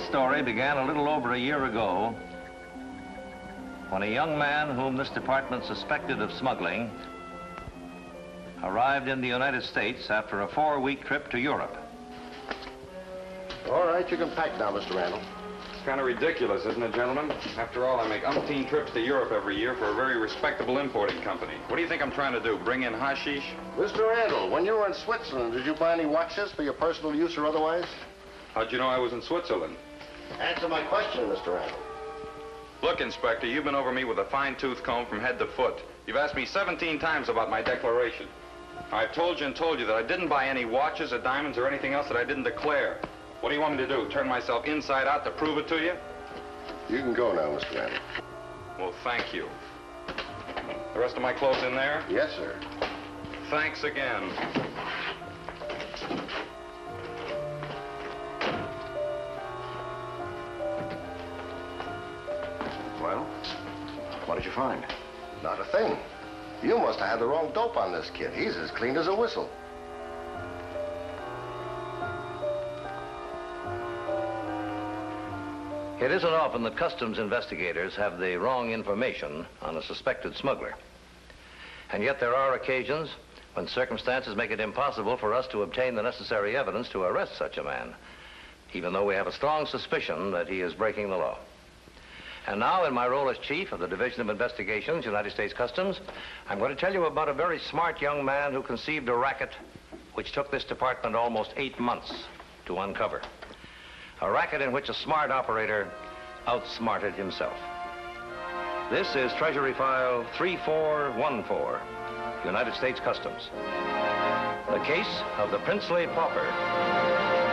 story began a little over a year ago when a young man whom this department suspected of smuggling arrived in the United States after a 4-week trip to Europe. All right, you can pack now, Mr. Randall. It's kind of ridiculous, isn't it, gentlemen? After all, I make umpteen trips to Europe every year for a very respectable importing company. What do you think I'm trying to do, bring in hashish? Mr. Randall, when you were in Switzerland, did you buy any watches for your personal use or otherwise? How'd you know I was in Switzerland? Answer my question, Mr. Randall. Look, Inspector, you've been over me with a fine-tooth comb from head to foot. You've asked me 17 times about my declaration. I've told you and told you that I didn't buy any watches or diamonds or anything else that I didn't declare. What do you want me to do, turn myself inside out to prove it to you? You can go now, Mr. Randall. Well, thank you. The rest of my clothes in there? Yes, sir. Thanks again. Well, what did you find? Not a thing. You must have had the wrong dope on this kid. He's as clean as a whistle. It isn't often that customs investigators have the wrong information on a suspected smuggler. And yet there are occasions when circumstances make it impossible for us to obtain the necessary evidence to arrest such a man, even though we have a strong suspicion that he is breaking the law. And now, in my role as chief of the Division of Investigations, United States Customs, I'm going to tell you about a very smart young man who conceived a racket which took this department almost 8 months to uncover. A racket in which a smart operator outsmarted himself. This is Treasury File 3414, United States Customs. The case of the princely Pauper.